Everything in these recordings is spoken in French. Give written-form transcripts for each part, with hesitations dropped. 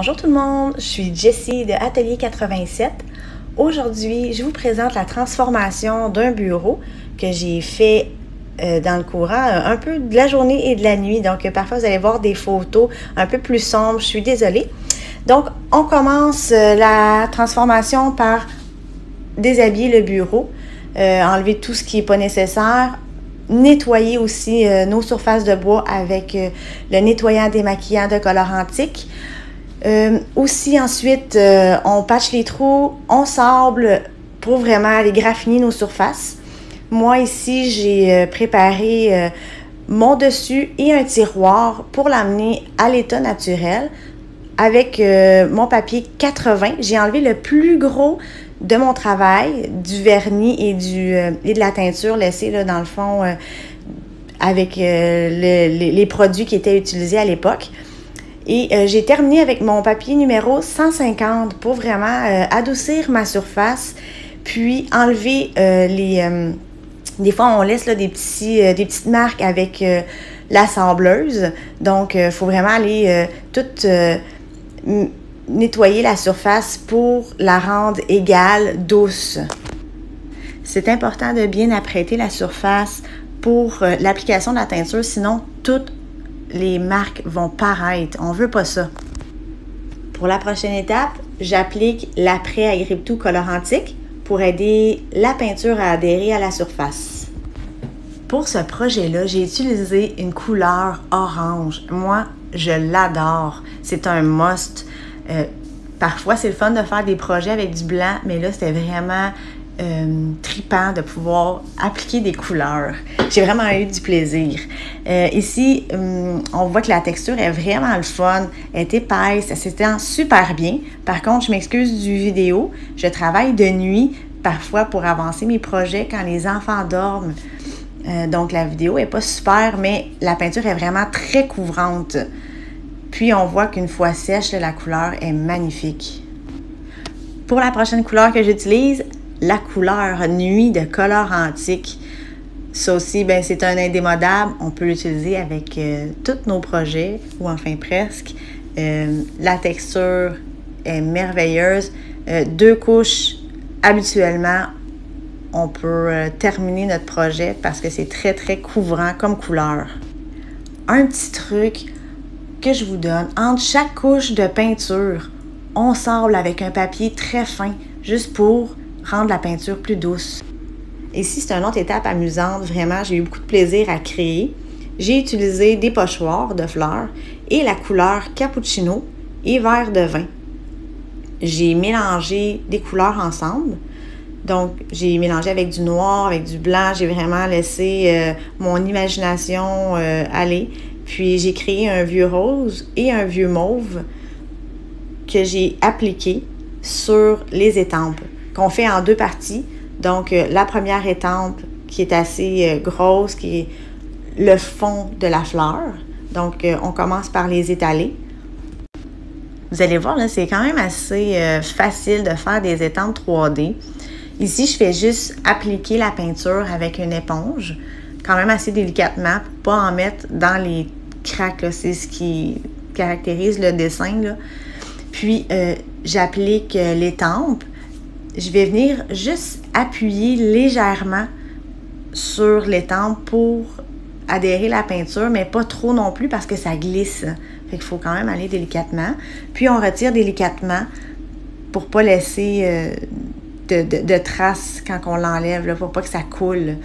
Bonjour tout le monde, je suis Jessie de Atelier 87. Aujourd'hui, je vous présente la transformation d'un bureau que j'ai fait dans le courant un peu de la journée et de la nuit. Donc parfois vous allez voir des photos un peu plus sombres, je suis désolée. Donc on commence la transformation par déshabiller le bureau, enlever tout ce qui n'est pas nécessaire, nettoyer aussi nos surfaces de bois avec le nettoyant démaquillant de Colorantic. Aussi ensuite, on patche les trous, on sable pour vraiment aller graffiner nos surfaces. Moi ici, j'ai préparé mon dessus et un tiroir pour l'amener à l'état naturel avec mon papier 80. J'ai enlevé le plus gros de mon travail, du vernis et de la teinture laissée là, dans le fond avec les produits qui étaient utilisés à l'époque. Et j'ai terminé avec mon papier numéro 150 pour vraiment adoucir ma surface, puis enlever des fois on laisse là, des petites marques avec la sableuse. Donc il faut vraiment aller nettoyer la surface pour la rendre égale, douce. C'est important de bien apprêter la surface pour l'application de la teinture, sinon toutes les marques vont paraître. On veut pas ça. Pour la prochaine étape, j'applique l'après Agripptool Colorantic pour aider la peinture à adhérer à la surface. Pour ce projet-là, j'ai utilisé une couleur orange. Moi, je l'adore. C'est un must. Parfois, c'est le fun de faire des projets avec du blanc, mais là, c'était vraiment trippant de pouvoir appliquer des couleurs. J'ai vraiment eu du plaisir. Ici, on voit que la texture est vraiment le fun. Elle est épaisse, elle s'étend super bien. Par contre, je m'excuse du vidéo. Je travaille de nuit, parfois pour avancer mes projets quand les enfants dorment. Donc, la vidéo n'est pas super, mais la peinture est vraiment très couvrante. Puis, on voit qu'une fois sèche, la couleur est magnifique. Pour la prochaine couleur que j'utilise, la couleur Nuit de Colorantic. Ça aussi, ben, c'est un indémodable. On peut l'utiliser avec tous nos projets, ou enfin presque. La texture est merveilleuse. 2 couches, habituellement, on peut terminer notre projet parce que c'est très, très couvrant comme couleur. Un petit truc que je vous donne, entre chaque couche de peinture, on sable avec un papier très fin, juste pour rendre la peinture plus douce. Ici, c'est une autre étape amusante. Vraiment, j'ai eu beaucoup de plaisir à créer. J'ai utilisé des pochoirs de fleurs et la couleur cappuccino et verre de vin. J'ai mélangé des couleurs ensemble. Donc, j'ai mélangé avec du noir, avec du blanc. J'ai vraiment laissé mon imagination aller. Puis, j'ai créé un vieux rose et un vieux mauve que j'ai appliqué sur les étampes, qu'on fait en 2 parties. Donc, la première étampe qui est assez grosse, qui est le fond de la fleur. Donc, on commence par les étaler. Vous allez voir, là, c'est quand même assez facile de faire des étampes 3D. Ici, je fais juste appliquer la peinture avec une éponge, quand même assez délicatement, pour ne pas en mettre dans les craques. C'est ce qui caractérise le dessin, là. Puis, j'applique l'étampe. Je vais venir juste appuyer légèrement sur l'étampe pour adhérer la peinture, mais pas trop non plus parce que ça glisse. Fait qu'il faut quand même aller délicatement. Puis on retire délicatement pour pas laisser de traces quand on l'enlève, là, pour pas que ça coule.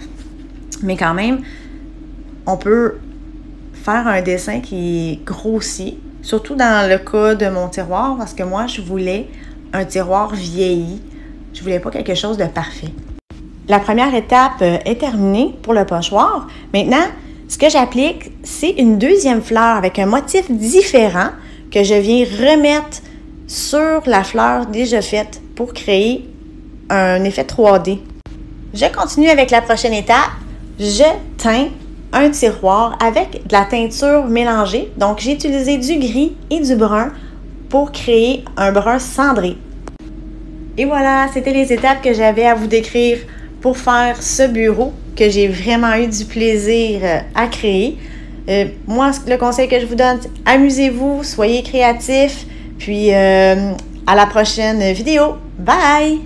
Mais quand même, on peut faire un dessin qui est grossier, surtout dans le cas de mon tiroir, parce que moi, je voulais un tiroir vieilli. Je voulais pas quelque chose de parfait. La première étape est terminée pour le pochoir. Maintenant, ce que j'applique, c'est une deuxième fleur avec un motif différent que je viens remettre sur la fleur déjà faite pour créer un effet 3D. Je continue avec la prochaine étape. Je teins un tiroir avec de la teinture mélangée. Donc, j'ai utilisé du gris et du brun pour créer un brun cendré. Et voilà, c'était les étapes que j'avais à vous décrire pour faire ce bureau que j'ai vraiment eu du plaisir à créer. Moi, le conseil que je vous donne, amusez-vous, soyez créatifs, Puis, à la prochaine vidéo. Bye!